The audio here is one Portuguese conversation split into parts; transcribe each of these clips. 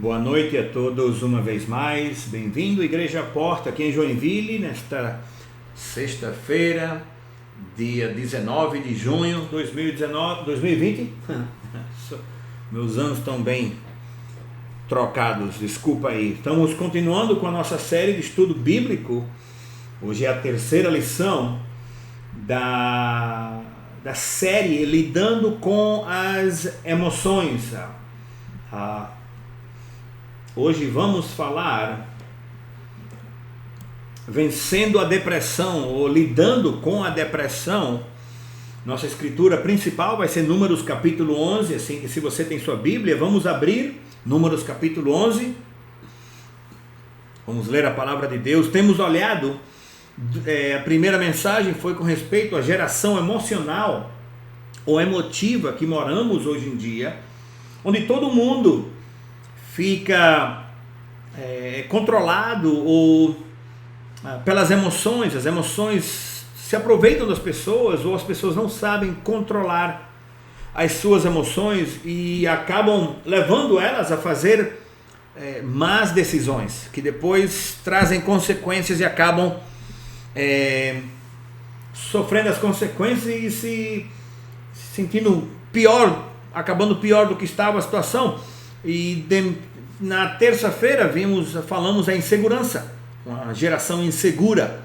Boa noite a todos uma vez mais, bem-vindo à Igreja Porta aqui em Joinville, nesta sexta-feira, dia 19 de junho de 2020. Meus anos estão bem trocados, desculpa aí. Estamos continuando com a nossa série de estudo bíblico. Hoje é a terceira lição da série Lidando com as Emoções. Hoje vamos falar vencendo a depressão ou lidando com a depressão. Nossa escritura principal vai ser Números capítulo 11, assim que se você tem sua Bíblia, vamos abrir Números capítulo 11. Vamos ler a palavra de Deus. Temos olhado, a primeira mensagem foi com respeito à geração emocional ou emotiva que moramos hoje em dia, onde todo mundo fica controlado pelas emoções. As emoções se aproveitam das pessoas, ou as pessoas não sabem controlar as suas emoções e acabam levando elas a fazer más decisões, que depois trazem consequências e acabam sofrendo as consequências e se sentindo pior, acabando pior do que estava a situação. E na terça-feira falamos a insegurança, uma geração insegura.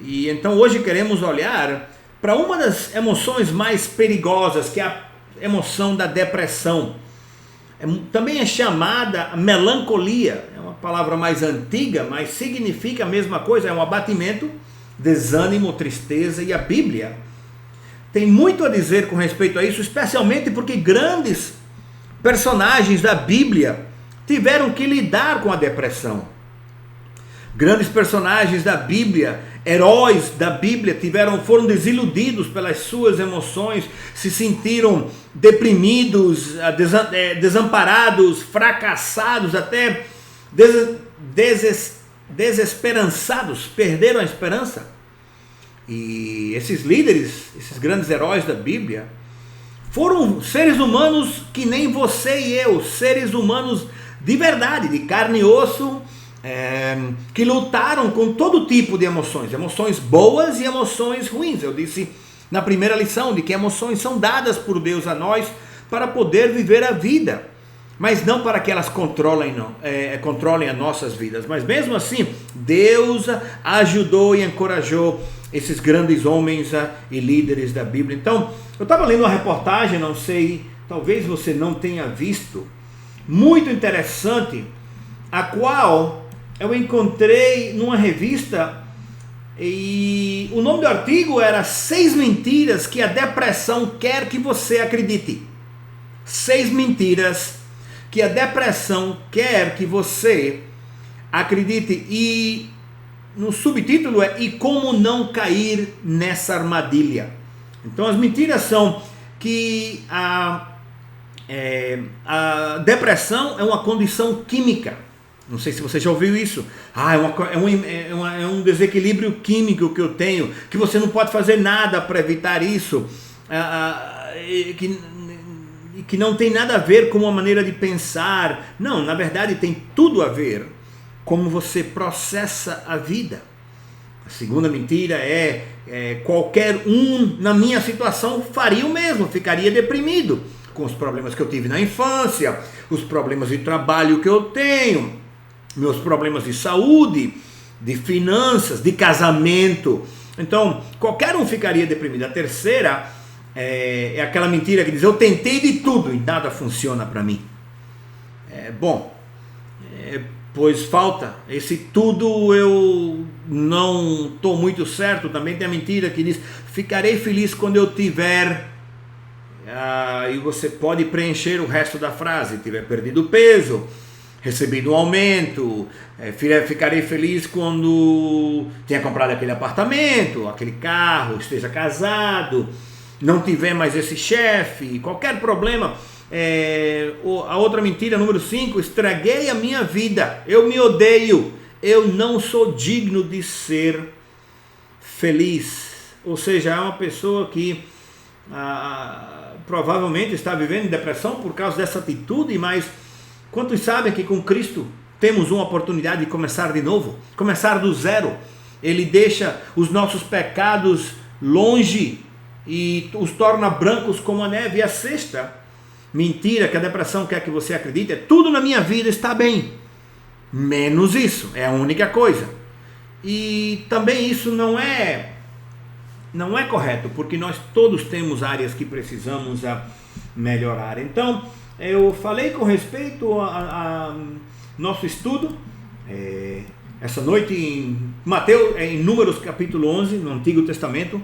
E então hoje queremos olhar para uma das emoções mais perigosas, que é a emoção da depressão. Também é chamada melancolia, é uma palavra mais antiga, mas significa a mesma coisa, é um abatimento, desânimo, tristeza. E a Bíblia tem muito a dizer com respeito a isso, especialmente porque grandes personagens da Bíblia tiveram que lidar com a depressão. Grandes personagens da Bíblia, heróis da Bíblia, foram desiludidos pelas suas emoções, se sentiram deprimidos, desamparados, fracassados, até desesperançados, perderam a esperança. E esses líderes, esses grandes heróis da Bíblia, foram seres humanos que nem você e eu, seres humanos de verdade, de carne e osso, que lutaram com todo tipo de emoções, emoções boas e emoções ruins. Eu disse na primeira lição de que emoções são dadas por Deus a nós para poder viver a vida, mas não para que elas controlem as nossas vidas. Mas mesmo assim, Deus ajudou e encorajou esses grandes homens e líderes da Bíblia. Então, eu estava lendo uma reportagem, não sei, talvez você não tenha visto, muito interessante, a qual eu encontrei numa revista, e o nome do artigo era 6 mentiras que a depressão quer que você acredite. 6 mentiras que a depressão quer que você acredite. E no subtítulo é "E como não cair nessa armadilha". Então as mentiras são que a depressão é uma condição química. Não sei se você já ouviu isso. É um desequilíbrio químico que eu tenho, que você não pode fazer nada para evitar isso, que não tem nada a ver com uma maneira de pensar. Não, na verdade tem tudo a ver como você processa a vida. A segunda mentira qualquer um na minha situação faria o mesmo, ficaria deprimido com os problemas que eu tive na infância, os problemas de trabalho que eu tenho, meus problemas de saúde, de finanças, de casamento. Então, qualquer um ficaria deprimido. A terceira é aquela mentira que diz: eu tentei de tudo e nada funciona para mim. Pois falta esse tudo, eu não estou muito certo. Também tem a mentira que diz: ficarei feliz quando eu tiver, e você pode preencher o resto da frase: tiver perdido peso, recebido um aumento, ficarei feliz quando tenha comprado aquele apartamento, aquele carro, esteja casado, não tiver mais esse chefe, qualquer problema. A outra mentira, número 5, estraguei a minha vida, eu me odeio, eu não sou digno de ser feliz. Ou seja, é uma pessoa que provavelmente está vivendo depressão por causa dessa atitude, mas Quantos sabem que com Cristo temos uma oportunidade de começar de novo? Começar do zero. Ele deixa os nossos pecados longe e os torna brancos como a neve. E a sexta mentira que a depressão quer que você acredite é: tudo na minha vida está bem, menos isso. É a única coisa. E também isso não é correto, porque nós todos temos áreas que precisamos melhorar. Então, eu falei com respeito a nosso estudo essa noite em Mateus, em Números capítulo 11, no Antigo Testamento,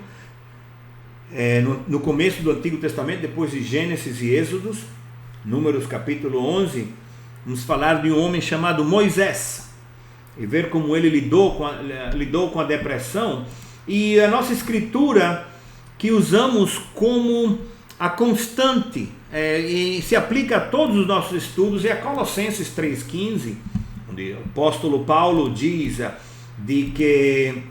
no começo do Antigo Testamento, depois de Gênesis e Êxodos. Números capítulo 11, vamos falar de um homem chamado Moisés e ver como ele lidou com a depressão. E a nossa escritura que usamos como a constante e se aplica a todos os nossos estudos é a Colossenses 3,15, onde o apóstolo Paulo diz de que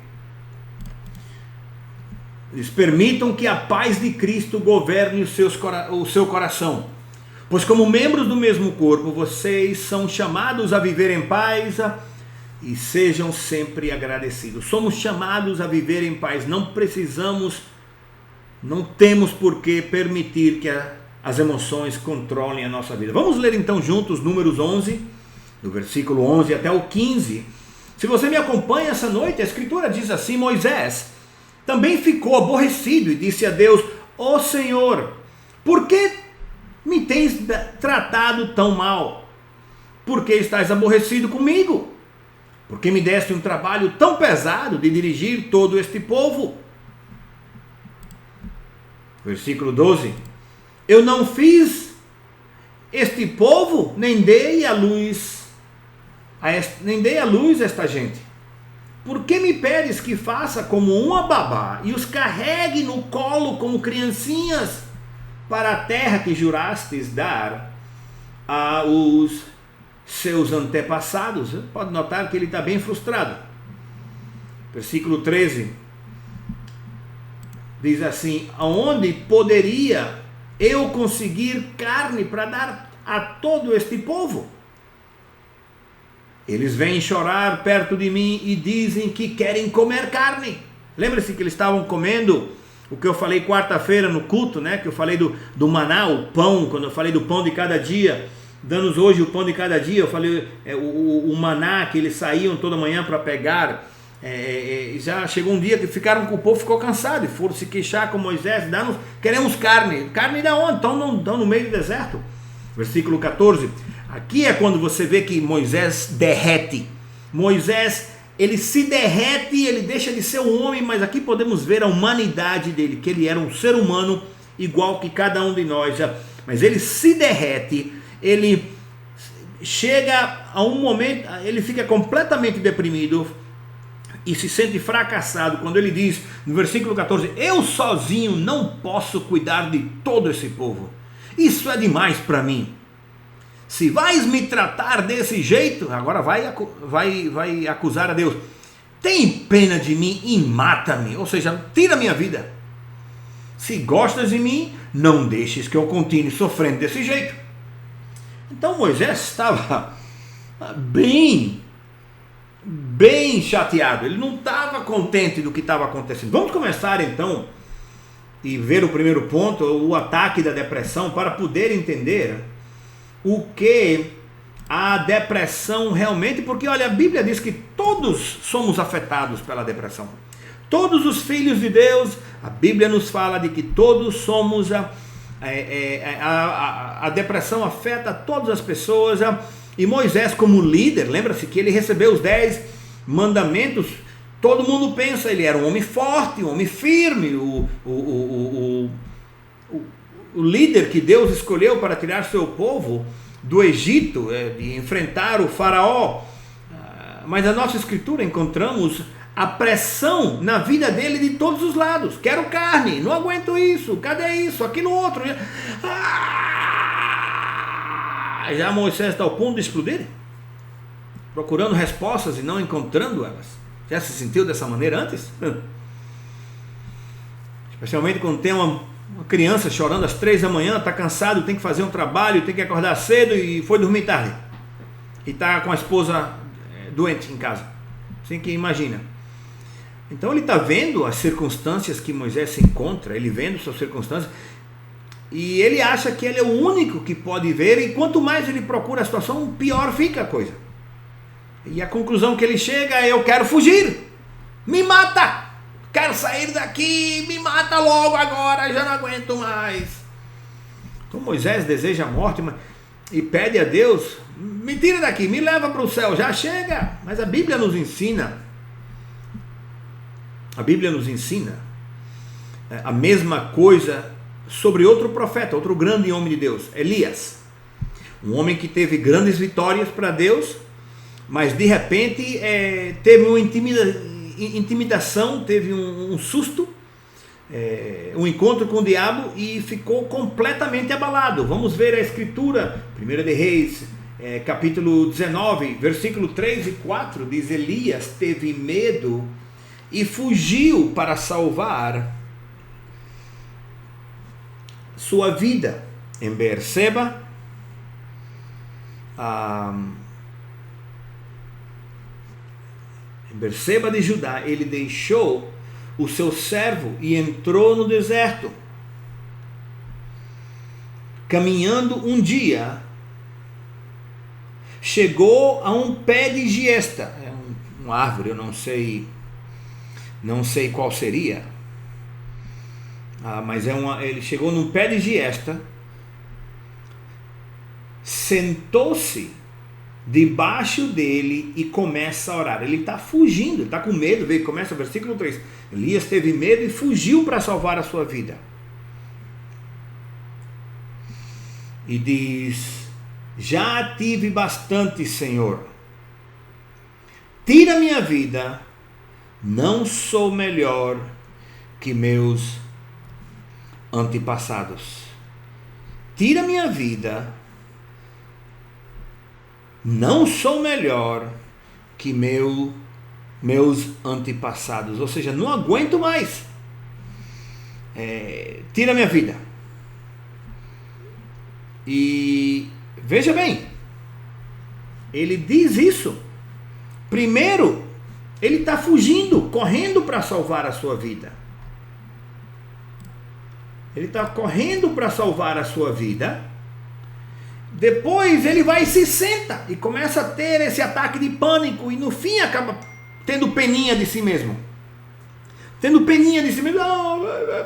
eles permitam que a paz de Cristo governe o seu coração, pois como membros do mesmo corpo vocês são chamados a viver em paz e sejam sempre agradecidos. Somos chamados a viver em paz. Não temos por que permitir que as emoções controlem a nossa vida. Vamos ler então juntos Números 11, do versículo 11 até o 15. Se você me acompanha essa noite, a escritura diz assim: Moisés também ficou aborrecido e disse a Deus: ó Senhor, por que me tens tratado tão mal? Por que estás aborrecido comigo? Porque me deste um trabalho tão pesado de dirigir todo este povo? Versículo 12. Eu não fiz este povo, nem dei a luz a esta gente. Por que me pedes que faça como uma babá e os carregue no colo como criancinhas para a terra que jurastes dar aos seus antepassados? Pode notar que ele está bem frustrado. Versículo 13 diz assim: aonde poderia eu conseguir carne para dar a todo este povo? Eles vêm chorar perto de mim e dizem que querem comer carne. Lembra-se que eles estavam comendo o que eu falei quarta-feira no culto, né? Que eu falei do maná, o pão, quando eu falei do pão de cada dia. Dando-nos hoje o pão de cada dia, eu falei o maná que eles saíam toda manhã para pegar. Já chegou um dia que o povo ficou cansado e foram se queixar com Moisés: queremos carne. Carne da onde? Estão no meio do deserto. Versículo 14. Aqui é quando você vê que Moisés derrete. Moisés, ele se derrete, ele deixa de ser um homem, mas aqui podemos ver a humanidade dele, que ele era um ser humano igual que cada um de nós. Mas ele se derrete, ele chega a um momento, ele fica completamente deprimido e se sente fracassado quando ele diz no versículo 14: eu sozinho não posso cuidar de todo esse povo, isso é demais para mim. Se vais me tratar desse jeito, agora vai acusar a Deus, tem pena de mim e mata-me, ou seja, tira a minha vida. Se gostas de mim, não deixes que eu continue sofrendo desse jeito. Então Moisés estava bem chateado, ele não estava contente do que estava acontecendo. Vamos começar então e ver o primeiro ponto, o ataque da depressão, para poder entender o que a depressão realmente, porque olha, a Bíblia diz que todos somos afetados pela depressão. Todos os filhos de Deus, a Bíblia nos fala de que todos somos, a depressão afeta todas as pessoas. E Moisés, como líder, lembra-se que ele recebeu os 10 mandamentos. Todo mundo pensa, ele era um homem forte, um homem firme, o líder que Deus escolheu para tirar seu povo do Egito, de enfrentar o faraó. Mas na nossa escritura encontramos a pressão na vida dele de todos os lados. Quero carne, não aguento isso, cadê isso, aquilo outro. Já Moisés está ao ponto de explodir, procurando respostas e não encontrando elas. Já se sentiu dessa maneira antes? Especialmente quando tem uma criança chorando às 3 da manhã, está cansado, tem que fazer um trabalho, tem que acordar cedo e foi dormir tarde. e está com a esposa doente em casa. Assim que imagina. Então ele está vendo as circunstâncias que Moisés se encontra, ele vendo suas circunstâncias, e ele acha que ele é o único que pode ver, e quanto mais ele procura a situação, pior fica a coisa. E a conclusão que ele chega é: eu quero fugir, me mata, quero sair daqui, me mata logo agora, já não aguento mais. Então Moisés deseja a morte e pede a Deus: me tira daqui, me leva para o céu, já chega. Mas a Bíblia nos ensina a mesma coisa sobre outro profeta, outro grande homem de Deus, Elias. Um homem que teve grandes vitórias para Deus, mas de repente teve uma intimidação, teve um susto, um encontro com o diabo e ficou completamente abalado. Vamos ver a escritura, 1 de Reis, capítulo 19, versículo 3 e 4, diz: Elias teve medo e fugiu para salvar sua vida em Beerseba, em Beerseba de Judá. Ele deixou o seu servo e entrou no deserto. Caminhando um dia, chegou a um pé de giesta, uma árvore, eu não sei qual seria. Mas ele chegou num pé de giesta, sentou-se debaixo dele e começa a orar. Ele está fugindo, ele está com medo. Começa o versículo 3. Elias teve medo e fugiu para salvar a sua vida. E diz: já tive bastante, Senhor. Tira minha vida, não sou melhor que meus antepassados. Tira minha vida, não sou melhor que meus antepassados. Ou seja, não aguento mais. Tira minha vida. E veja bem, ele diz isso. Primeiro, ele está fugindo, correndo para salvar a sua vida. Ele está correndo para salvar a sua vida. Depois ele vai e se senta e começa a ter esse ataque de pânico, e no fim acaba tendo peninha de si mesmo. Não,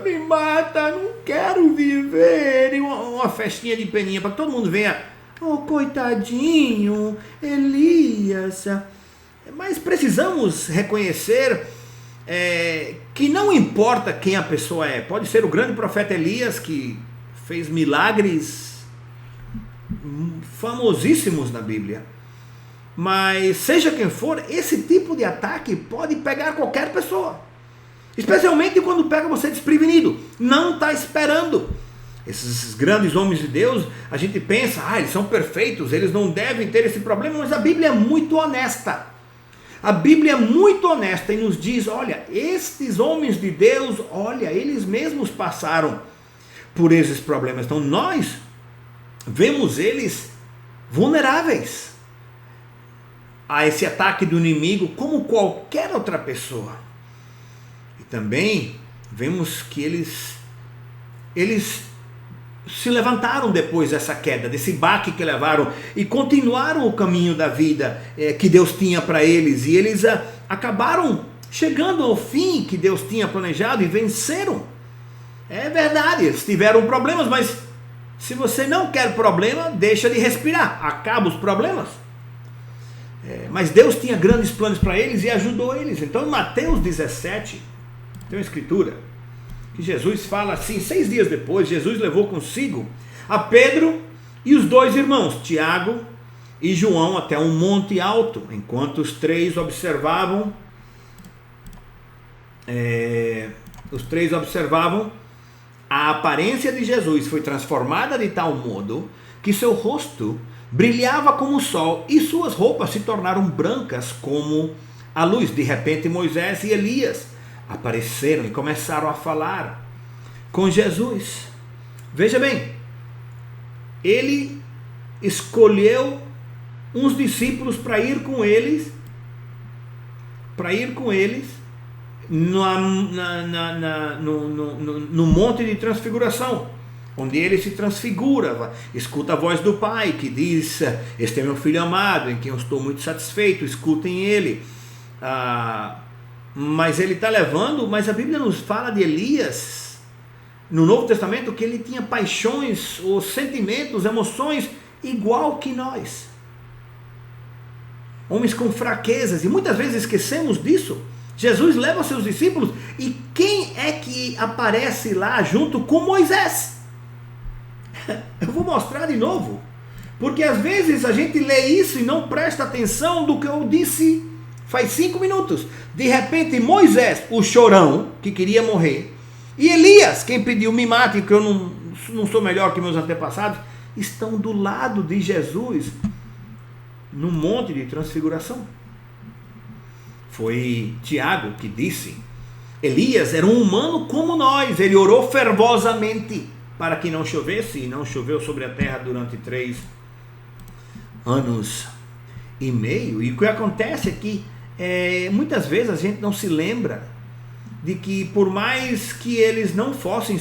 me mata, não quero viver. E uma festinha de peninha para que todo mundo venha: oh, coitadinho, Elias. Mas precisamos reconhecer que não importa quem a pessoa é. Pode ser o grande profeta Elias, que fez milagres famosíssimos na Bíblia. Mas seja quem for, esse tipo de ataque pode pegar qualquer pessoa. Especialmente quando pega você desprevenido. Não está esperando. Esses grandes homens de Deus, a gente pensa: eles são perfeitos, eles não devem ter esse problema. Mas a Bíblia é muito honesta. A Bíblia é muito honesta e nos diz: olha, estes homens de Deus, olha, eles mesmos passaram por esses problemas. Então nós vemos eles vulneráveis a esse ataque do inimigo como qualquer outra pessoa. E também vemos que eles se levantaram depois dessa queda, desse baque que levaram, e continuaram o caminho da vida que Deus tinha para eles, e eles acabaram chegando ao fim que Deus tinha planejado e venceram. É verdade, eles tiveram problemas, mas se você não quer problema, deixa de respirar, acaba os problemas. Mas Deus tinha grandes planos para eles e ajudou eles. Então em Mateus 17, tem uma escritura que Jesus fala assim: 6 dias depois, Jesus levou consigo a Pedro e os 2 irmãos, Tiago e João, até um monte alto. Enquanto os três observavam, a aparência de Jesus foi transformada de tal modo que seu rosto brilhava como o sol e suas roupas se tornaram brancas como a luz. De repente Moisés e Elias apareceram e começaram a falar com Jesus. Veja bem, ele escolheu uns discípulos para ir com eles no Monte de Transfiguração, onde ele se transfigura, escuta a voz do Pai que diz: este é meu filho amado, em quem eu estou muito satisfeito, escutem ele. Mas ele está levando, mas a Bíblia nos fala de Elias no Novo Testamento, que ele tinha paixões, ou sentimentos, emoções igual que nós, homens com fraquezas, e muitas vezes esquecemos disso. Jesus leva seus discípulos, e quem é que aparece lá junto com Moisés? Eu vou mostrar de novo, porque às vezes a gente lê isso e não presta atenção do que eu disse faz 5 minutos. De repente Moisés, o chorão, que queria morrer, e Elias, quem pediu me mate, que eu não sou melhor que meus antepassados, estão do lado de Jesus no Monte de Transfiguração. Foi Tiago que disse: Elias era um humano como nós, ele orou fervorosamente para que não chovesse, e não choveu sobre a terra durante 3 anos e meio. E o que acontece é que muitas vezes a gente não se lembra de que, por mais que eles não fossem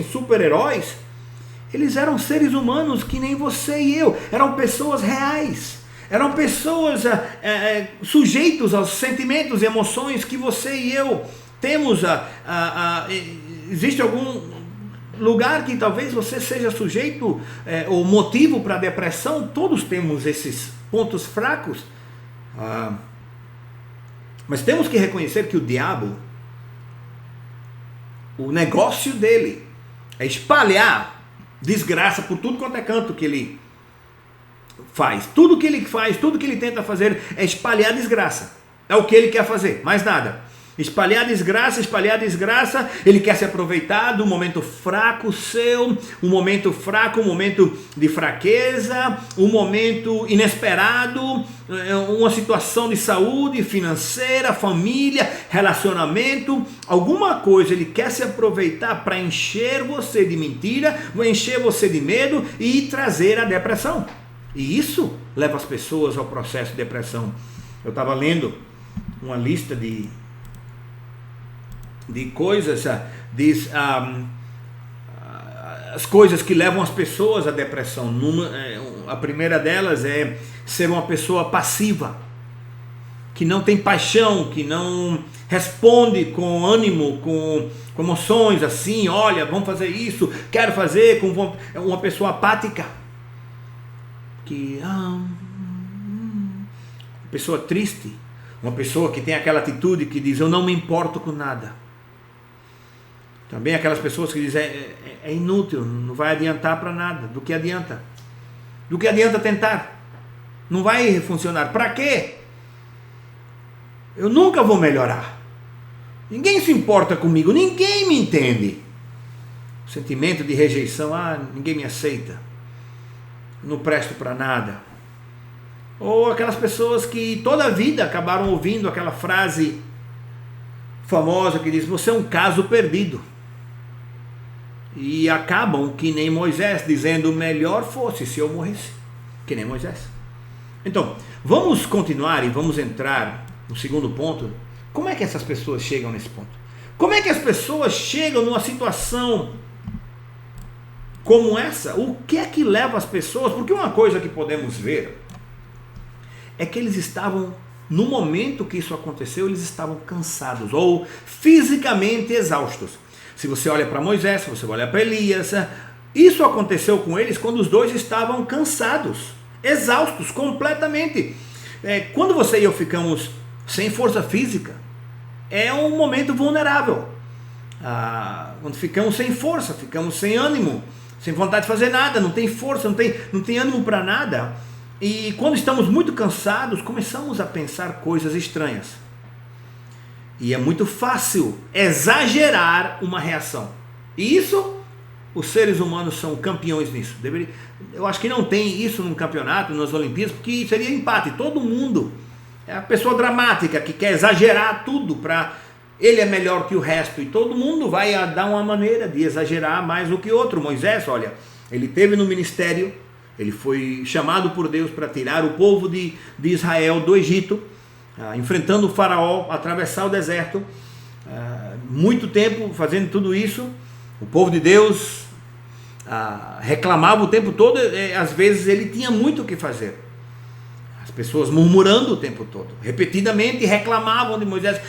super-heróis, eles eram seres humanos que nem você e eu, eram pessoas reais, eram pessoas sujeitos aos sentimentos e emoções que você e eu temos. Existe algum lugar que talvez você seja sujeito ou motivo para depressão? Todos temos esses pontos fracos, mas temos que reconhecer que o diabo, o negócio dele é espalhar desgraça por tudo quanto é canto que ele faz. Tudo que ele faz, tudo que ele tenta fazer é espalhar desgraça. É o que ele quer fazer, mais nada. Espalhar desgraça, ele quer se aproveitar do momento fraco seu, um momento fraco, um momento de fraqueza, um momento inesperado, uma situação de saúde, financeira, família, relacionamento, alguma coisa ele quer se aproveitar para encher você de mentira, encher você de medo e trazer a depressão. E isso leva as pessoas ao processo de depressão. Eu estava lendo uma lista de coisas, as coisas que levam as pessoas à depressão. A primeira delas é ser uma pessoa passiva, que não tem paixão, que não responde com ânimo, com emoções assim: olha, vamos fazer isso, quero fazer, com uma pessoa apática, que pessoa triste, uma pessoa que tem aquela atitude que diz: eu não me importo com nada. Também aquelas pessoas que dizem: é inútil, não vai adiantar para nada. Do que adianta? Do que adianta tentar? Não vai funcionar. Para quê? Eu nunca vou melhorar. Ninguém se importa comigo, ninguém me entende. O sentimento de rejeição: ninguém me aceita, não presto para nada. Ou aquelas pessoas que toda a vida acabaram ouvindo aquela frase famosa que diz: você é um caso perdido. E acabam que nem Moisés, dizendo: melhor fosse se eu morresse, que nem Moisés. Então, vamos continuar e vamos entrar no segundo ponto. Como é que essas pessoas chegam nesse ponto? Como é que as pessoas chegam numa situação como essa? O que é que leva as pessoas? Porque uma coisa que podemos ver é que eles estavam, no momento que isso aconteceu, eles estavam cansados ou fisicamente exaustos. Se você olha para Moisés, se você olha para Elias, isso aconteceu com eles quando os dois estavam cansados, exaustos completamente. Quando você e eu ficamos sem força física, é um momento vulnerável. Quando ficamos sem força, ficamos sem ânimo, sem vontade de fazer nada, não tem força, não tem ânimo para nada. E quando estamos muito cansados, começamos a pensar coisas estranhas. E é muito fácil exagerar uma reação. E isso, os seres humanos são campeões nisso. Eu acho que não tem isso num campeonato, nas Olimpíadas, porque seria empate. Todo mundo é a pessoa dramática que quer exagerar tudo para ele é melhor que o resto. E todo mundo vai dar uma maneira de exagerar mais do que outro. Moisés, olha, ele teve no ministério Ele foi chamado por Deus para tirar o povo de Israel do Egito, enfrentando o faraó, atravessar o deserto, muito tempo fazendo tudo isso. O povo de Deus reclamava o tempo todo, às vezes ele tinha muito o que fazer. As pessoas murmurando o tempo todo, repetidamente reclamavam de Moisés: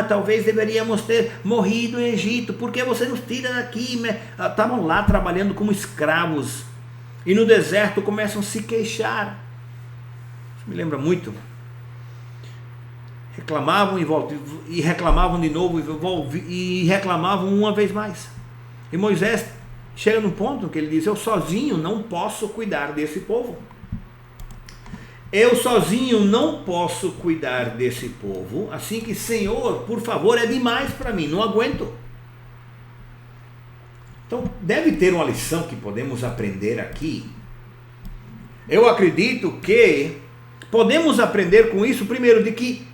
talvez deveríamos ter morrido no Egito, por que você nos tira daqui? Estavam lá trabalhando como escravos, e no deserto começam a se queixar. Isso me lembra muito. Reclamavam e reclamavam de novo, e reclamavam uma vez mais. E Moisés chega no ponto que ele diz: eu sozinho não posso cuidar desse povo. Eu sozinho não posso cuidar desse povo. Assim que, Senhor, por favor, é demais para mim, não aguento. Então, deve ter uma lição que podemos aprender aqui. Eu acredito que podemos aprender com isso, primeiro, de que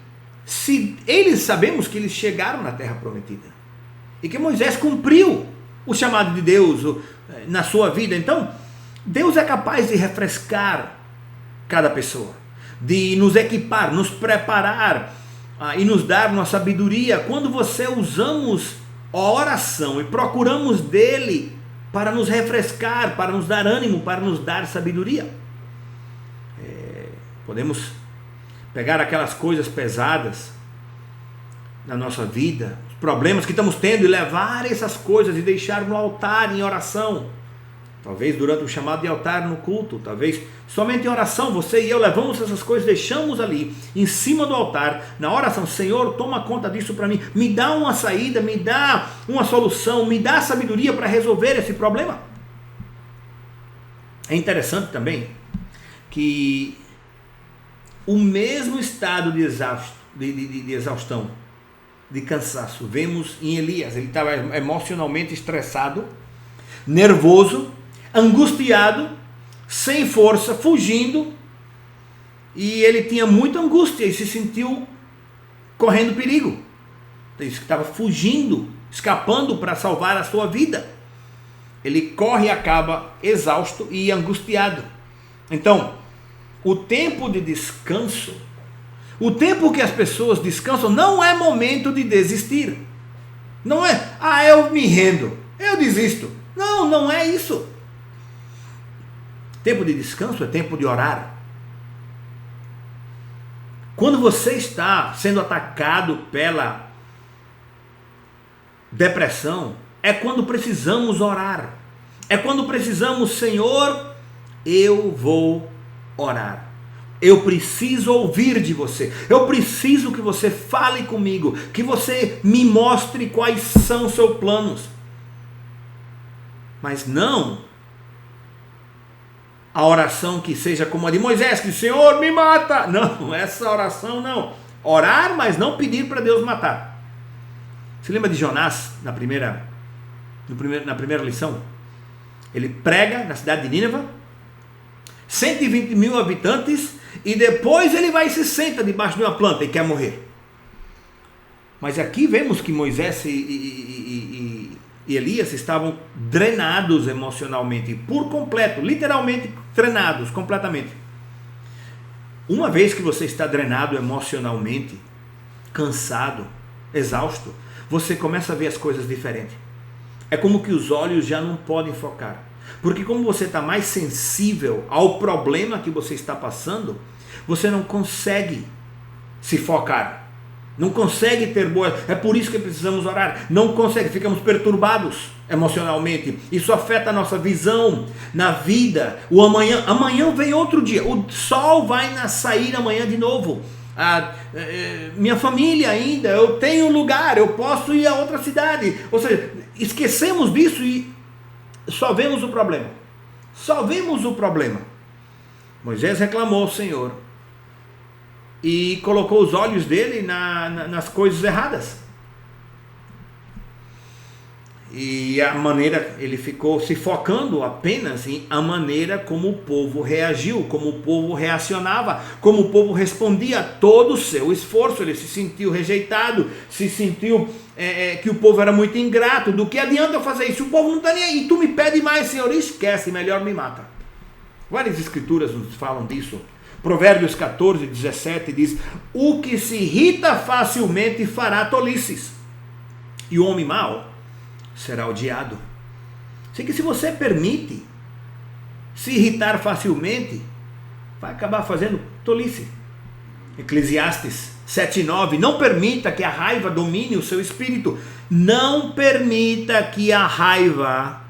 sabemos que eles chegaram na terra prometida. E que Moisés cumpriu o chamado de Deus na sua vida. Então, Deus é capaz de refrescar cada pessoa, de nos equipar, nos preparar e nos dar uma sabedoria quando usamos a oração e procuramos dele para nos refrescar, para nos dar ânimo, para nos dar sabedoria. Podemos pegar aquelas coisas pesadas na nossa vida, os problemas que estamos tendo, e levar essas coisas e deixar no altar em oração. Talvez durante o chamado de altar no culto, talvez somente em oração, você e eu levamos essas coisas, deixamos ali, em cima do altar, na oração: Senhor, toma conta disso para mim, me dá uma saída, me dá uma solução, me dá sabedoria para resolver esse problema. É interessante também que o mesmo estado de exaustão, de cansaço, vemos em Elias. Ele estava emocionalmente estressado, nervoso, angustiado, sem força, fugindo, e ele tinha muita angústia e se sentiu correndo perigo. Ele estava fugindo, escapando para salvar a sua vida. Ele corre e acaba exausto e angustiado. Então, o tempo de descanso, o tempo que as pessoas descansam, não é momento de desistir. Não é: eu me rendo, eu desisto. Não, não é isso. Tempo de descanso é tempo de orar. Quando você está sendo atacado pela depressão, é quando precisamos orar. É quando precisamos: Senhor, eu vou orar. Eu preciso ouvir de você. Eu preciso que você fale comigo, que você me mostre quais são os seus planos. Mas não a oração que seja como a de Moisés, que: Senhor, me mata. Não, essa oração não. Orar, mas não pedir para Deus matar. Você lembra de Jonás na primeira lição? Ele prega na cidade de Nínive, 120 mil habitantes, e depois ele vai e se senta debaixo de uma planta e quer morrer. Mas aqui vemos que Moisés e Elias estavam drenados emocionalmente, por completo, literalmente drenados completamente. Uma vez que você está drenado emocionalmente, cansado, exausto, você começa a ver as coisas diferentes. É como que os olhos já não podem focar. Porque como você está mais sensível ao problema que você está passando, você não consegue se focar. Não consegue ter boas. É por isso que precisamos orar. Não consegue, ficamos perturbados emocionalmente. Isso afeta a nossa visão na vida. O amanhã vem outro dia. O sol vai sair amanhã de novo. Minha família ainda, eu tenho lugar, eu posso ir a outra cidade. Ou seja, esquecemos disso e só vemos o problema. Só vemos o problema. Moisés reclamou ao Senhor e colocou os olhos dele nas coisas erradas. E a maneira, ele ficou se focando apenas em a maneira como o povo reagiu, como o povo reacionava, como o povo respondia a todo o seu esforço. Ele se sentiu rejeitado, se sentiu que o povo era muito ingrato. Do que adianta eu fazer isso? O povo não está nem aí. Tu me pede mais, Senhor, esquece, melhor me mata. Várias escrituras nos falam disso. Provérbios 14, 17 diz: o que se irrita facilmente fará tolices, e o homem mau será odiado. Assim que se você permite se irritar facilmente, vai acabar fazendo tolice. Eclesiastes 7:9: não permita que a raiva domine o seu espírito. Não permita que a raiva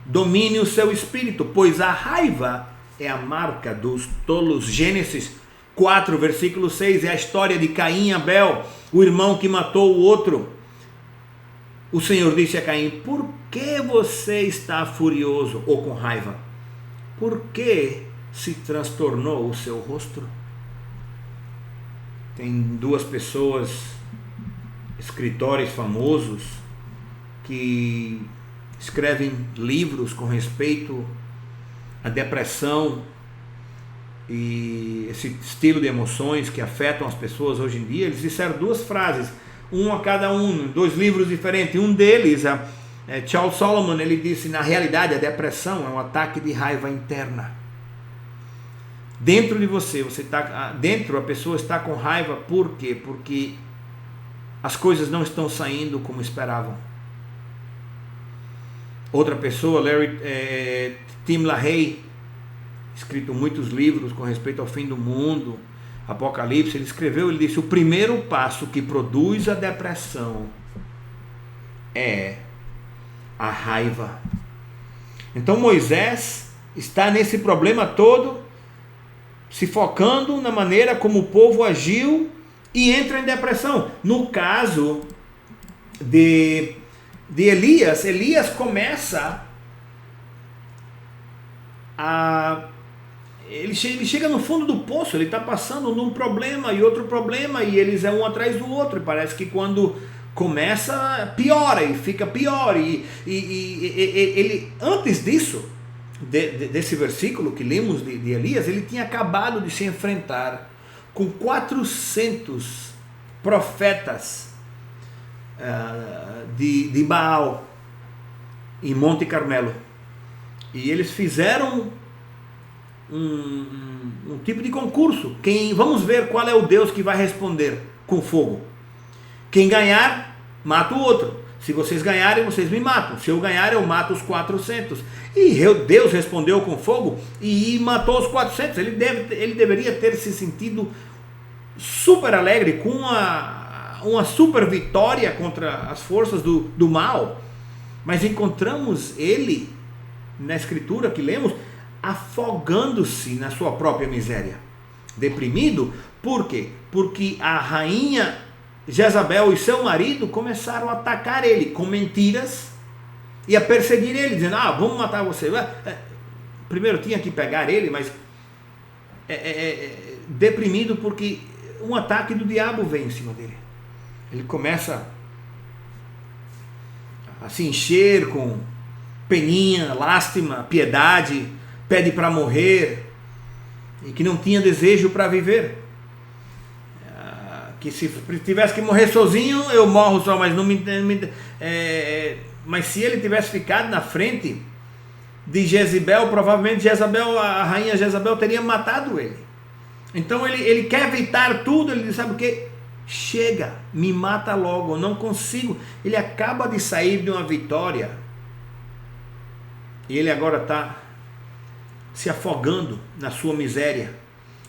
domine o seu espírito, pois a raiva é a marca dos tolos. Gênesis 4, versículo 6, é a história de Caim e Abel, o irmão que matou o outro. O Senhor disse a Caim: por que você está furioso ou com raiva? Por que se transtornou o seu rosto? Tem duas pessoas, escritores famosos, que escrevem livros com respeito à depressão e esse estilo de emoções que afetam as pessoas hoje em dia. Eles disseram duas frases, um a cada um, dois livros diferentes. Um deles, Charles Solomon, ele disse: na realidade a depressão é um ataque de raiva interna. Dentro de você dentro a pessoa está com raiva. Por quê? Porque as coisas não estão saindo como esperavam. Outra pessoa, Tim LaHaye, escrito muitos livros com respeito ao fim do mundo, Apocalipse, ele disse: o primeiro passo que produz a depressão é a raiva. Então Moisés está nesse problema todo, se focando na maneira como o povo agiu, e entra em depressão. No caso de Elias começa ele chega no fundo do poço, ele está passando num problema e outro problema, e eles é um atrás do outro, e parece que quando começa, piora e fica pior, e ele, antes disso, desse versículo que lemos de Elias, ele tinha acabado de se enfrentar com 400 profetas de Baal em Monte Carmelo, e eles fizeram um tipo de concurso. Vamos ver qual é o Deus que vai responder com fogo. Quem ganhar, mata o outro. Se vocês ganharem, vocês me matam. Se eu ganhar, eu mato os 400. E Deus respondeu com fogo e matou os 400. Ele deveria ter se sentido super alegre com uma super vitória contra as forças do mal. Mas encontramos ele, na escritura que lemos, afogando-se na sua própria miséria. Deprimido, por quê? Porque a rainha Jezabel e seu marido começaram a atacar ele com mentiras e a perseguir ele, dizendo: vamos matar você. Primeiro tinha que pegar ele, mas deprimido porque um ataque do diabo vem em cima dele. Ele começa a se encher com peninha, lástima, piedade, pede para morrer, e que não tinha desejo para viver. Que se tivesse que morrer sozinho, eu morro só, mas mas se ele tivesse ficado na frente de Jezabel, provavelmente a rainha Jezabel teria matado ele. Então ele quer evitar tudo. Ele diz: sabe o que? Chega, me mata logo, eu não consigo. Ele acaba de sair de uma vitória e ele agora está se afogando na sua miséria,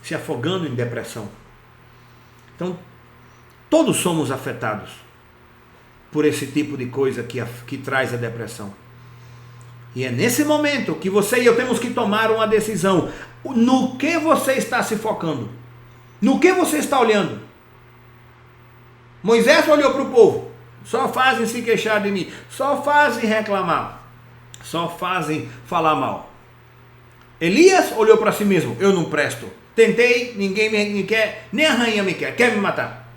se afogando em depressão. Então todos somos afetados por esse tipo de coisa que traz a depressão. E é nesse momento que você e eu temos que tomar uma decisão. No que você está se focando? No que você está olhando? Moisés olhou para o povo: só fazem se queixar de mim, só fazem reclamar, só fazem falar mal. Elias olhou para si mesmo: eu não presto, tentei, ninguém me quer, nem a rainha me quer me matar.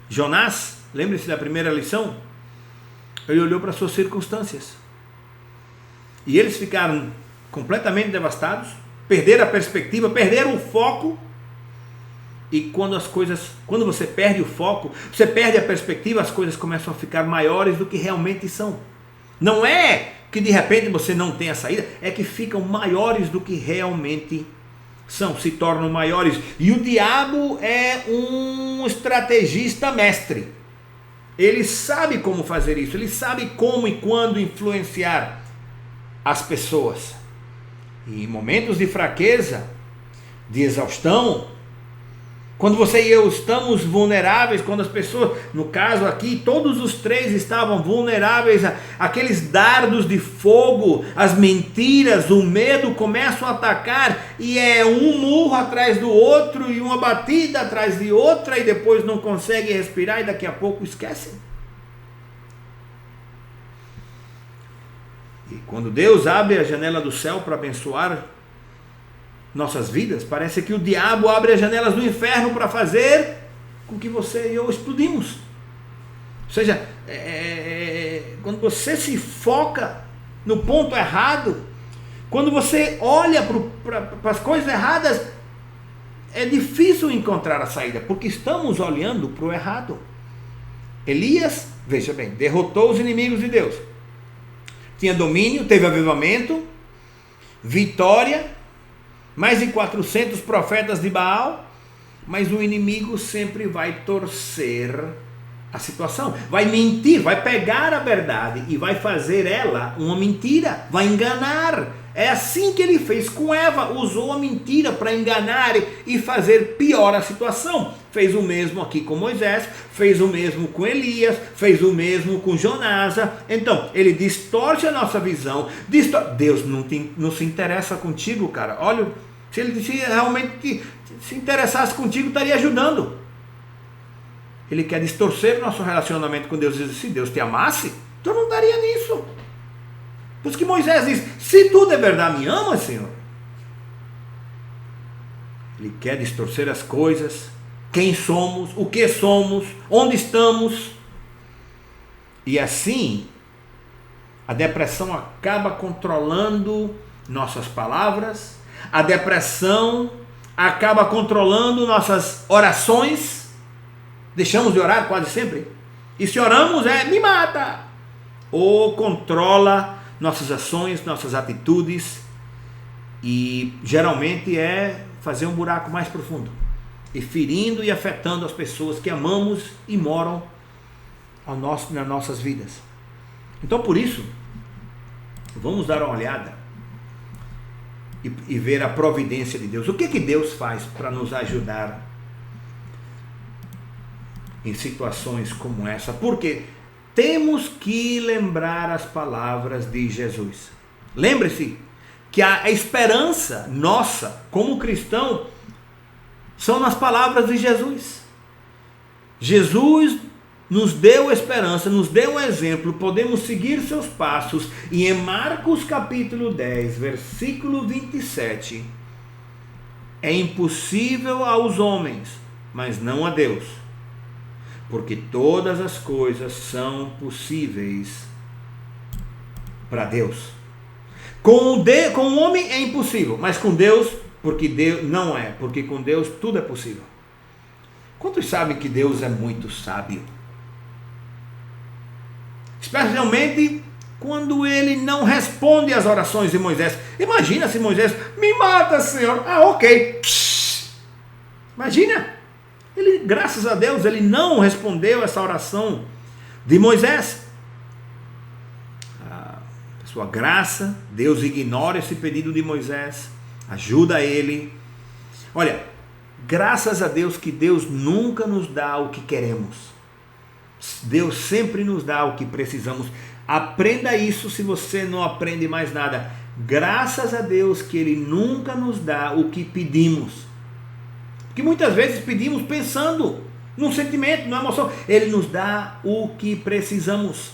Jonás, lembre-se da primeira lição, ele olhou para suas circunstâncias, e eles ficaram completamente devastados, perderam a perspectiva, perderam o foco. E quando você perde o foco, você perde a perspectiva, as coisas começam a ficar maiores do que realmente são. Não é que de repente você não tem a saída, é que ficam maiores do que realmente são, se tornam maiores. E o diabo é um estrategista mestre. Ele sabe como fazer isso, ele sabe como e quando influenciar as pessoas. E em momentos de fraqueza, de exaustão, quando você e eu estamos vulneráveis, quando as pessoas, no caso aqui, todos os três estavam vulneráveis, aqueles dardos de fogo, as mentiras, o medo começam a atacar, e é um murro atrás do outro, e uma batida atrás de outra, e depois não consegue respirar, e daqui a pouco esquecem. E quando Deus abre a janela do céu para abençoar nossas vidas, parece que o diabo abre as janelas do inferno para fazer com que você e eu explodimos. Ou seja, quando você se foca no ponto errado, quando você olha para as coisas erradas, é difícil encontrar a saída, porque estamos olhando para o errado. Elias, veja bem, derrotou os inimigos de Deus. Tinha domínio, teve avivamento, vitória, mais de 400 profetas de Baal, mas o inimigo sempre vai torcer a situação, vai mentir, vai pegar a verdade e vai fazer ela uma mentira, vai enganar. É assim que ele fez com Eva, usou a mentira para enganar e fazer pior a situação. Fez o mesmo aqui com Moisés, fez o mesmo com Elias, fez o mesmo com Jonás. Então, ele distorce a nossa visão. Deus não se interessa contigo, cara. Olha, se ele realmente se interessasse contigo, estaria ajudando. Ele quer distorcer o nosso relacionamento com Deus. Se Deus te amasse, tu não estaria nisso. Por isso que Moisés diz, se tudo é verdade, me ama, Senhor. Ele quer distorcer as coisas, quem somos, o que somos, onde estamos. E assim, a depressão acaba controlando nossas palavras, a depressão acaba controlando nossas orações. Deixamos de orar quase sempre. E se oramos me mata. Ou controla nossas ações, nossas atitudes. E geralmente é fazer um buraco mais profundo. E ferindo e afetando as pessoas que amamos e moram nas nossas vidas. Então por isso, vamos dar uma olhada e ver a providência de Deus. O que Deus faz para nos ajudar em situações como essa? Porque temos que lembrar as palavras de Jesus. Lembre-se que a esperança nossa como cristão são nas palavras de Jesus. Jesus nos deu esperança, nos deu um exemplo, podemos seguir seus passos. E em Marcos capítulo 10, versículo 27, é impossível aos homens, mas não a Deus, porque todas as coisas são possíveis para Deus. Com o homem é impossível, mas com Deus, porque Deus não é, porque com Deus tudo é possível. Quantos sabem que Deus é muito sábio? Especialmente quando ele não responde às orações de Moisés. Imagina se Moisés, me mata, Senhor. Ok. Imagina. Ele, graças a Deus, ele não respondeu essa oração de Moisés. A sua graça, Deus ignora esse pedido de Moisés, ajuda ele. Olha, graças a Deus que Deus nunca nos dá o que queremos. Deus sempre nos dá o que precisamos. Aprenda isso se você não aprende mais nada. Graças a Deus que Ele nunca nos dá o que pedimos. Porque muitas vezes pedimos pensando num sentimento, numa emoção. Ele nos dá o que precisamos.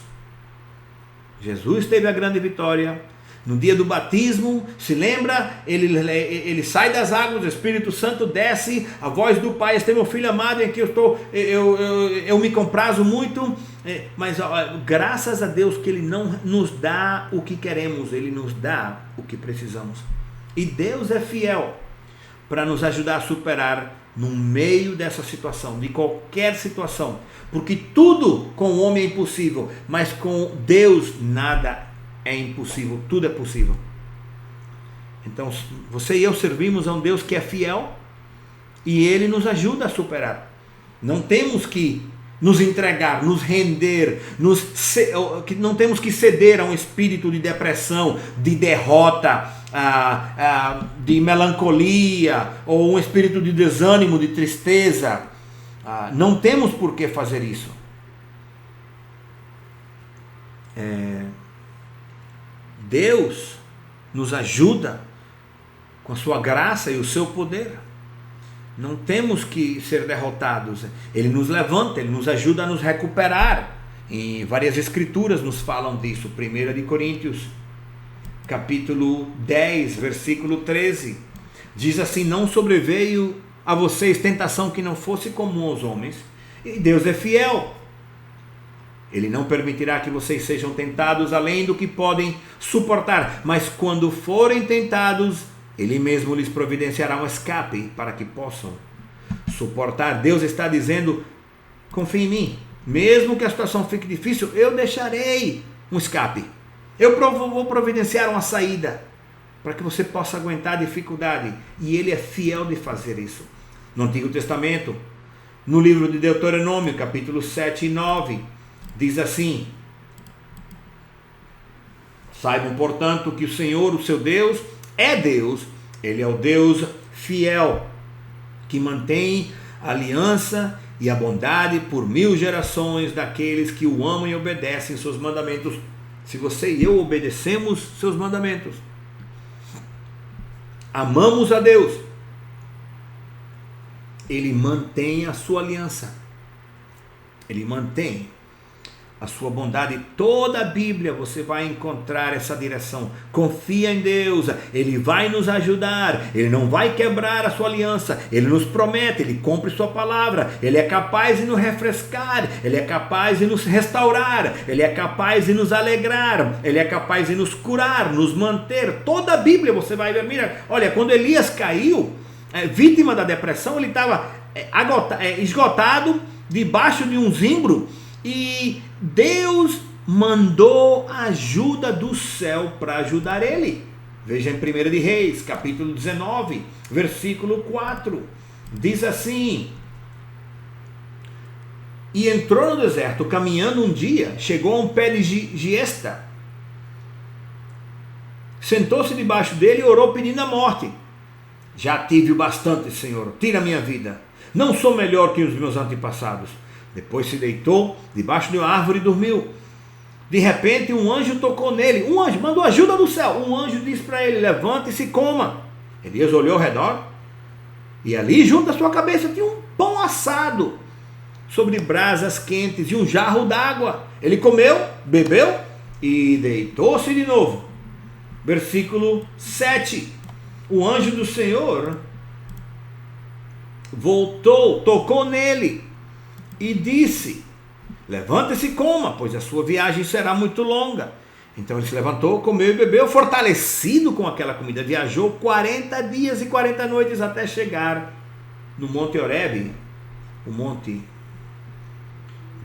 Jesus teve a grande vitória. No dia do batismo, se lembra, ele sai das águas, o Espírito Santo desce, a voz do Pai, este é meu filho amado em que eu me comprazo muito, mas graças a Deus que Ele não nos dá o que queremos, Ele nos dá o que precisamos. E Deus é fiel para nos ajudar a superar no meio dessa situação, de qualquer situação, porque tudo com o homem é impossível, mas com Deus nada é impossível, tudo é possível. Então você e eu servimos a um Deus que é fiel e Ele nos ajuda a superar. Não temos que nos entregar, nos render, não temos que ceder a um espírito de depressão, de derrota, de melancolia, ou um espírito de desânimo, de tristeza. Não temos por que fazer isso. Deus nos ajuda com a sua graça e o seu poder. Não temos que ser derrotados. Ele nos levanta, Ele nos ajuda a nos recuperar. Em várias escrituras nos falam disso. 1 de Coríntios, capítulo 10, versículo 13. Diz assim: não sobreveio a vocês tentação que não fosse comum aos homens. E Deus é fiel. Ele não permitirá que vocês sejam tentados além do que podem suportar. Mas quando forem tentados, Ele mesmo lhes providenciará um escape para que possam suportar. Deus está dizendo: confie em mim. Mesmo que a situação fique difícil, eu deixarei um escape. Eu vou providenciar uma saída para que você possa aguentar a dificuldade. E Ele é fiel de fazer isso. No Antigo Testamento, no livro de Deuteronômio, capítulo 7 e 9, diz assim: saibam, portanto, que o Senhor, o seu Deus, é Deus. Ele é o Deus fiel, que mantém a aliança e a bondade por 1000 gerações daqueles que o amam e obedecem seus mandamentos. Se você e eu obedecemos seus mandamentos, amamos a Deus, Ele mantém a sua aliança, Ele mantém a sua bondade. Toda a Bíblia você vai encontrar essa direção. Confia em Deus, Ele vai nos ajudar, Ele não vai quebrar a sua aliança, Ele nos promete, Ele cumpre sua palavra, Ele é capaz de nos refrescar, Ele é capaz de nos restaurar, Ele é capaz de nos alegrar, Ele é capaz de nos curar, nos manter. Toda a Bíblia você vai ver. Mira, olha, quando Elias caiu, vítima da depressão, ele estava esgotado, debaixo de um zimbro, e Deus mandou a ajuda do céu para ajudar ele. Veja em 1 de Reis, capítulo 19, versículo 4. Diz assim: e entrou no deserto, caminhando um dia, chegou a um pé de giesta, sentou-se debaixo dele e orou pedindo a morte. Já tive o bastante, Senhor, tira a minha vida. Não sou melhor que os meus antepassados. Depois se deitou debaixo de uma árvore e dormiu. De repente um anjo tocou nele. Um anjo mandou ajuda do céu. Um anjo disse para ele: levante-se e coma. Elias olhou ao redor, e ali junto à sua cabeça tinha um pão assado sobre brasas quentes e um jarro d'água. Ele comeu, bebeu e deitou-se de novo. Versículo 7. O anjo do Senhor voltou, tocou nele e disse: levante-se e coma, pois a sua viagem será muito longa. Então ele se levantou, comeu e bebeu, fortalecido com aquela comida. Viajou 40 dias e 40 noites até chegar no Monte Horebe, o monte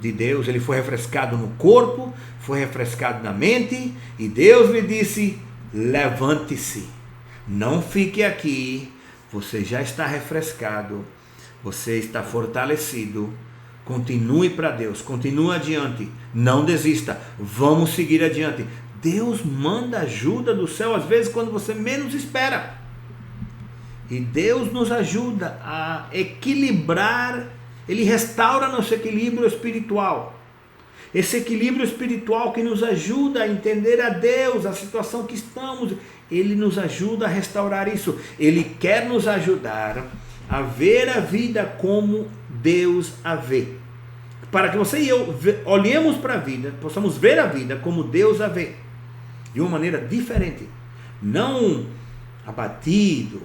de Deus. Ele foi refrescado no corpo, foi refrescado na mente, e Deus lhe disse: levante-se, não fique aqui, você já está refrescado, você está fortalecido. Continue para Deus, continue adiante, não desista, vamos seguir adiante. Deus manda ajuda do céu às vezes quando você menos espera. E Deus nos ajuda a equilibrar, Ele restaura nosso equilíbrio espiritual. Esse equilíbrio espiritual que nos ajuda a entender a Deus, a situação que estamos, Ele nos ajuda a restaurar isso. Ele quer nos ajudar a ver a vida como Deus a vê. Para que você e eu olhemos para a vida, possamos ver a vida como Deus a vê. De uma maneira diferente. Não abatido,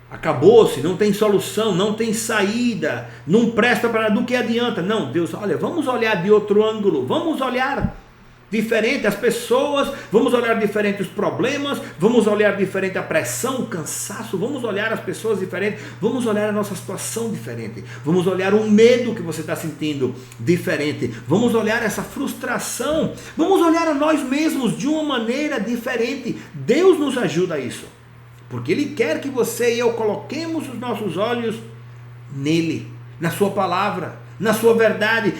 acabou-se, não tem solução, não tem saída, não presta para do que adianta. Não, Deus, olha, vamos olhar de outro ângulo, vamos olhar diferente as pessoas, vamos olhar diferente os problemas, vamos olhar diferente a pressão, o cansaço, vamos olhar as pessoas diferentes, vamos olhar a nossa situação diferente, vamos olhar o medo que você está sentindo diferente, vamos olhar essa frustração, vamos olhar a nós mesmos de uma maneira diferente. Deus nos ajuda a isso, porque Ele quer que você e eu coloquemos os nossos olhos nele, na sua palavra, na sua verdade,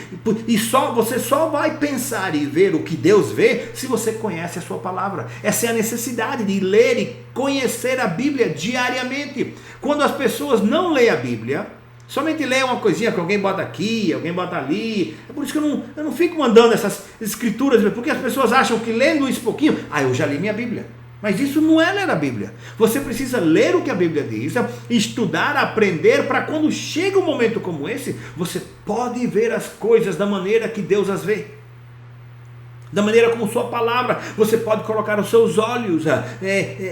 e você só vai pensar e ver o que Deus vê se você conhece a sua palavra. Essa é a necessidade de ler e conhecer a Bíblia diariamente. Quando as pessoas não leem a Bíblia, somente leem uma coisinha que alguém bota aqui, alguém bota ali. É por isso que eu não fico mandando essas escrituras, porque as pessoas acham que lendo isso pouquinho, eu já li minha Bíblia. Mas isso não é ler a Bíblia. Você precisa ler o que a Bíblia diz, estudar, aprender, para quando chega um momento como esse, você pode ver as coisas da maneira que Deus as vê. Da maneira como sua palavra, você pode colocar os seus olhos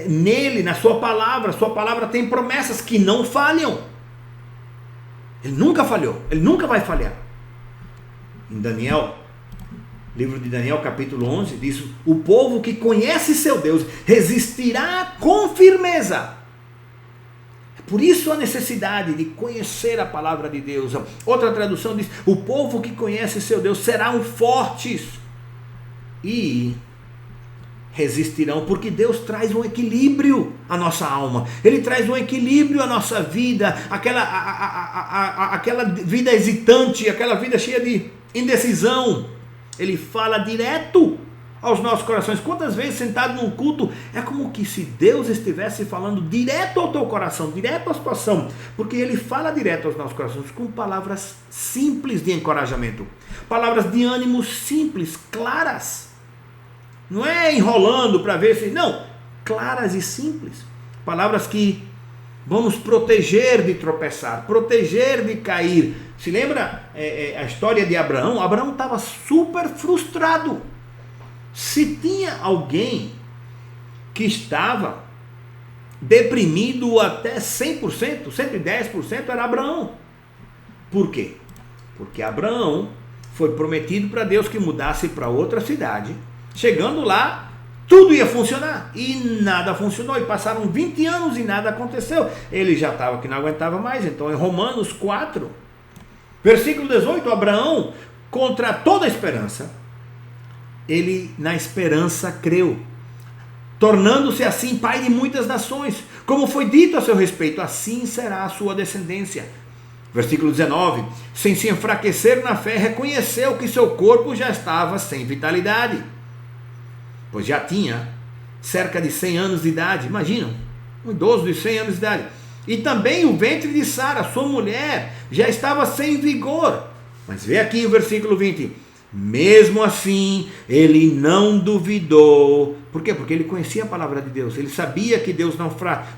nele, na sua palavra. Sua palavra tem promessas que não falham. Ele nunca falhou, ele nunca vai falhar. Em Daniel, livro de Daniel, capítulo 11, diz: o povo que conhece seu Deus resistirá com firmeza. Por isso a necessidade de conhecer a palavra de Deus. Outra tradução diz: o povo que conhece seu Deus serão fortes e resistirão, porque Deus traz um equilíbrio à nossa alma, Ele traz um equilíbrio à nossa vida, aquela vida hesitante, aquela vida cheia de indecisão. Ele fala direto aos nossos corações. Quantas vezes sentado num culto, é como que se Deus estivesse falando direto ao teu coração, direto à situação, porque Ele fala direto aos nossos corações, com palavras simples de encorajamento, palavras de ânimo simples, claras, não é enrolando para ver se, não, claras e simples, palavras que vão nos proteger de tropeçar, proteger de cair. Se lembra a história de Abraão? Abraão estava super frustrado. Se tinha alguém que estava deprimido até 100%, 110%, era Abraão. Por quê? Porque Abraão foi prometido para Deus que mudasse para outra cidade. Chegando lá, tudo ia funcionar, e nada funcionou, e passaram 20 anos e nada aconteceu. Ele já estava que não aguentava mais. Então em Romanos 4, versículo 18, Abraão, contra toda a esperança, ele na esperança creu, tornando-se assim pai de muitas nações, como foi dito a seu respeito, assim será a sua descendência. Versículo 19, sem se enfraquecer na fé, reconheceu que seu corpo já estava sem vitalidade, pois já tinha cerca de 100 anos de idade. Imagina, um idoso de 100 anos de idade. E também o ventre de Sara, sua mulher, já estava sem vigor. Mas vê aqui o versículo 20. Mesmo assim, ele não duvidou. Por quê? Porque ele conhecia a palavra de Deus. Ele sabia que Deus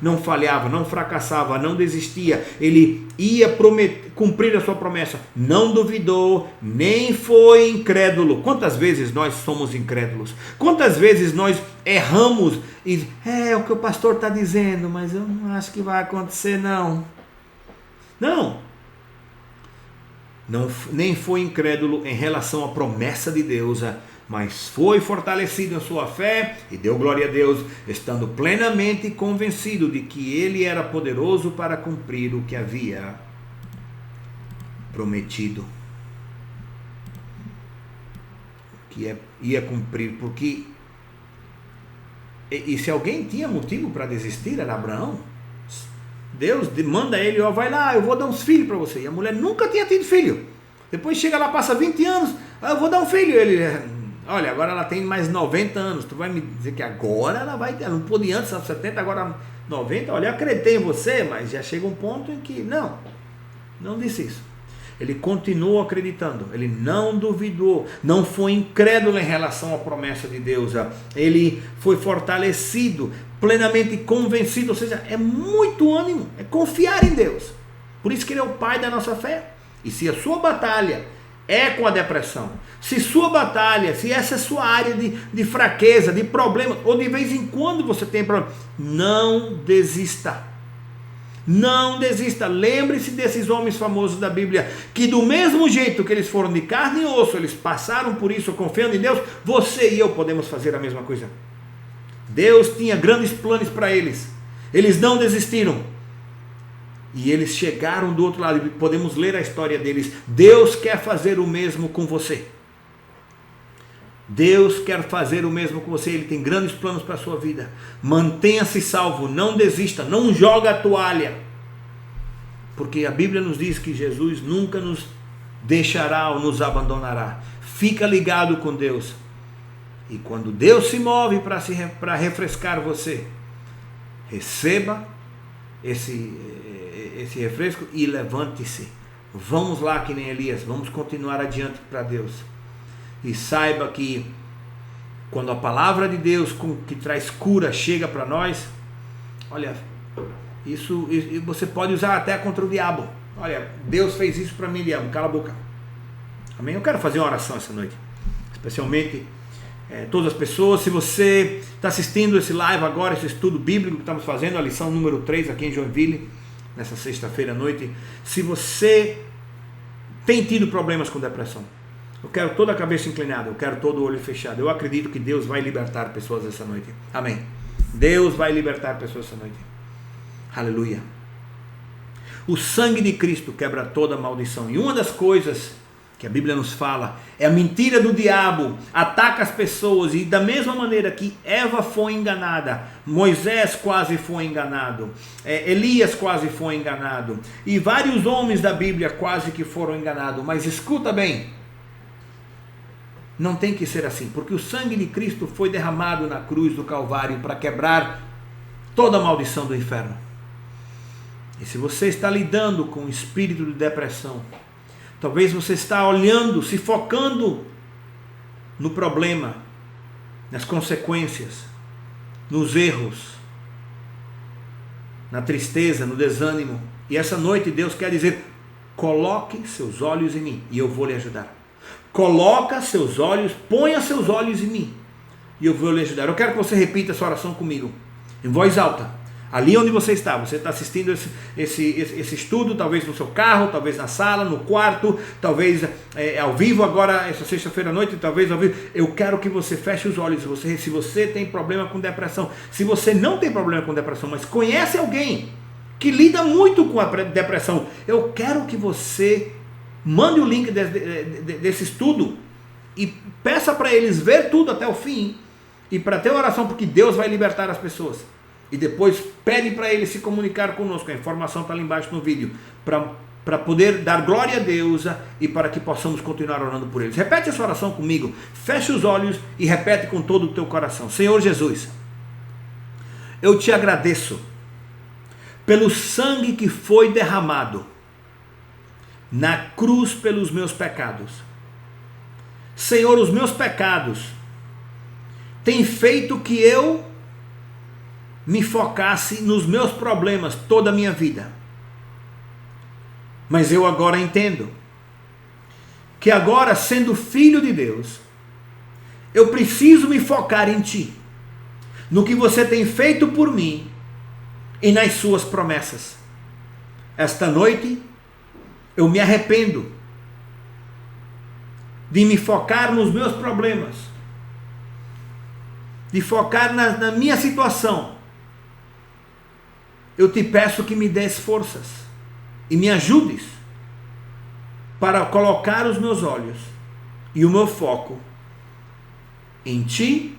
não falhava, não fracassava, não desistia. Ele ia cumprir a sua promessa. Não duvidou, nem foi incrédulo. Quantas vezes nós somos incrédulos? Quantas vezes nós erramos e o que o pastor está dizendo, mas eu não acho que vai acontecer não. Nem foi incrédulo em relação à promessa de Deus, mas foi fortalecido em sua fé e deu glória a Deus, estando plenamente convencido de que Ele era poderoso para cumprir o que havia prometido. Que ia cumprir, porque e se alguém tinha motivo para desistir, era Abraão. Deus manda ele, vai lá, eu vou dar uns filhos para você. E a mulher nunca tinha tido filho. Depois chega lá, passa 20 anos, eu vou dar um filho. Ele, olha, agora ela tem mais 90 anos, tu vai me dizer que agora ela vai, ela não pôde antes, 70, agora 90, olha, eu acreditei em você, mas já chega um ponto em que, não disse isso. Ele continuou acreditando, ele não duvidou, não foi incrédulo em relação à promessa de Deus, ele foi fortalecido, plenamente convencido, ou seja, é muito ânimo, é confiar em Deus. Por isso que Ele é o Pai da nossa fé. E se a sua batalha é com a depressão, se essa é a sua área de fraqueza, de problema, ou de vez em quando você tem problema, não desista. Não desista. Lembre-se desses homens famosos da Bíblia, que do mesmo jeito que eles foram de carne e osso, eles passaram por isso confiando em Deus. Você e eu podemos fazer a mesma coisa. Deus tinha grandes planos para eles. Eles não desistiram. E eles chegaram do outro lado. Podemos ler a história deles. Deus quer fazer o mesmo com você. Deus quer fazer o mesmo com você. Ele tem grandes planos para a sua vida. Mantenha-se salvo, não desista, não joga a toalha, porque a Bíblia nos diz que Jesus nunca nos deixará ou nos abandonará. Fica ligado com Deus, e quando Deus se move para refrescar você, receba esse refresco e levante-se. Vamos lá, que nem Elias, vamos continuar adiante para Deus. E saiba que quando a palavra de Deus que traz cura chega para nós, olha, isso você pode usar até contra o diabo. Olha, Deus fez isso para mim, diabo, cala a boca. Amém? Eu quero fazer uma oração essa noite, especialmente todas as pessoas. Se você está assistindo esse live agora, esse estudo bíblico que estamos fazendo, a lição número 3 aqui em Joinville, nessa sexta-feira à noite, se você tem tido problemas com depressão, eu quero toda a cabeça inclinada, eu quero todo o olho fechado. Eu acredito que Deus vai libertar pessoas essa noite. Amém. Deus vai libertar pessoas essa noite. Aleluia. O sangue de Cristo quebra toda maldição. E uma das coisas que a Bíblia nos fala é a mentira do diabo. Ataca as pessoas. E da mesma maneira que Eva foi enganada, Moisés quase foi enganado, Elias quase foi enganado, e vários homens da Bíblia quase que foram enganados. Mas escuta bem, não tem que ser assim, porque o sangue de Cristo foi derramado na cruz do Calvário para quebrar toda a maldição do inferno. E se você está lidando com o espírito de depressão, talvez você está olhando, se focando no problema, nas consequências, nos erros, na tristeza, no desânimo. E essa noite Deus quer dizer: coloque seus olhos em mim e eu vou lhe ajudar. Coloca seus olhos, ponha seus olhos em mim e eu vou lhe ajudar. Eu quero que você repita essa oração comigo, em voz alta, ali onde você está assistindo esse estudo, talvez no seu carro, talvez na sala, no quarto, talvez ao vivo agora, essa sexta-feira à noite, talvez ao vivo. Eu quero que você feche os olhos. Se você tem problema com depressão, se você não tem problema com depressão, mas conhece alguém que lida muito com a depressão, eu quero que você mande o link desse estudo e peça para eles ver tudo até o fim, e para ter oração, porque Deus vai libertar as pessoas. E depois pede para eles se comunicar conosco. A informação está ali embaixo no vídeo, para poder dar glória a Deus e para que possamos continuar orando por eles. Repete essa oração comigo, feche os olhos e repete com todo o teu coração. Senhor Jesus, eu te agradeço pelo sangue que foi derramado na cruz pelos meus pecados. Senhor, os meus pecados têm feito que eu me focasse nos meus problemas toda a minha vida. Mas eu agora entendo que agora, sendo filho de Deus, eu preciso me focar em Ti, no que você tem feito por mim e nas suas promessas. Esta noite eu me arrependo de me focar nos meus problemas, de focar na minha situação. Eu te peço que me des forças e me ajudes para colocar os meus olhos e o meu foco em Ti,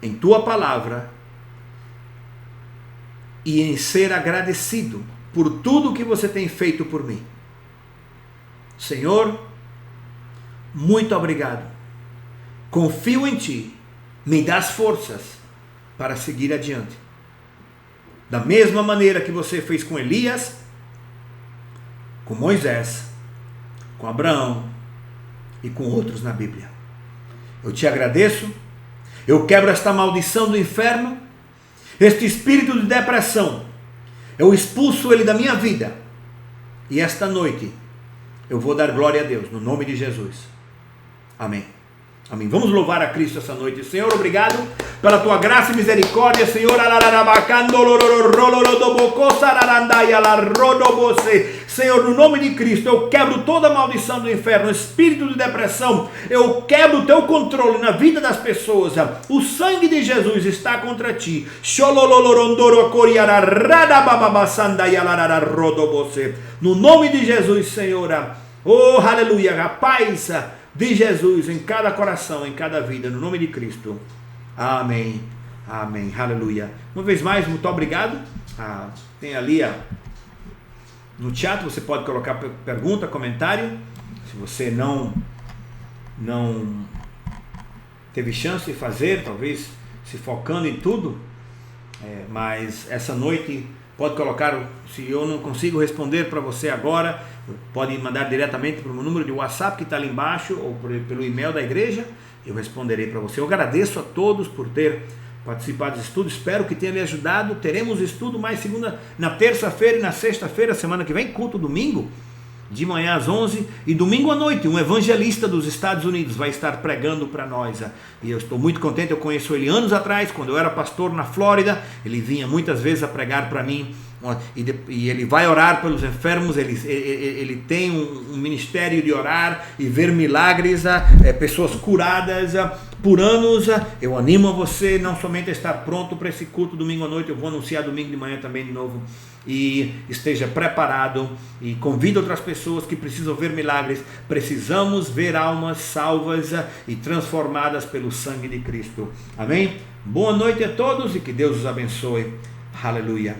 em Tua palavra, e em ser agradecido por tudo que você tem feito por mim. Senhor, muito obrigado. Confio em Ti, me dás forças para seguir adiante. Da mesma maneira que você fez com Elias, com Moisés, com Abraão e com outros na Bíblia. Eu te agradeço, eu quebro esta maldição do inferno, este espírito de depressão, eu expulso ele da minha vida, e esta noite eu vou dar glória a Deus, no nome de Jesus. Amém. Amém. Vamos louvar a Cristo essa noite. Senhor, obrigado pela tua graça e misericórdia, Senhor. Senhor, no nome de Cristo, eu quebro toda a maldição do inferno, espírito de depressão. Eu quebro o teu controle na vida das pessoas. O sangue de Jesus está contra ti. No nome de Jesus, Senhor. Oh, aleluia. A paz de Jesus em cada coração, em cada vida, no nome de Cristo. Amém. Amém. Aleluia. Uma vez mais, muito obrigado. Tem ali no chat, você pode colocar pergunta, comentário. Se você não teve chance de fazer, talvez se focando em tudo, mas essa noite pode colocar. Se eu não consigo responder para você agora, pode mandar diretamente para o meu número de WhatsApp que está ali embaixo, ou pelo e-mail da igreja, eu responderei para você. Eu agradeço a todos por ter participado do estudo, espero que tenha lhe ajudado. Teremos estudo mais na terça-feira e na sexta-feira, semana que vem, culto domingo, de manhã às 11 e domingo à noite, um evangelista dos Estados Unidos vai estar pregando para nós. E eu estou muito contente, eu conheço ele anos atrás, quando eu era pastor na Flórida, ele vinha muitas vezes a pregar para mim, e ele vai orar pelos enfermos, ele tem um ministério de orar e ver milagres, pessoas curadas por anos. Eu animo você não somente a estar pronto para esse culto domingo à noite, eu vou anunciar domingo de manhã também de novo, e esteja preparado e convide outras pessoas que precisam ver milagres. Precisamos ver almas salvas e transformadas pelo sangue de Cristo. Amém? Boa noite a todos e que Deus os abençoe. Aleluia.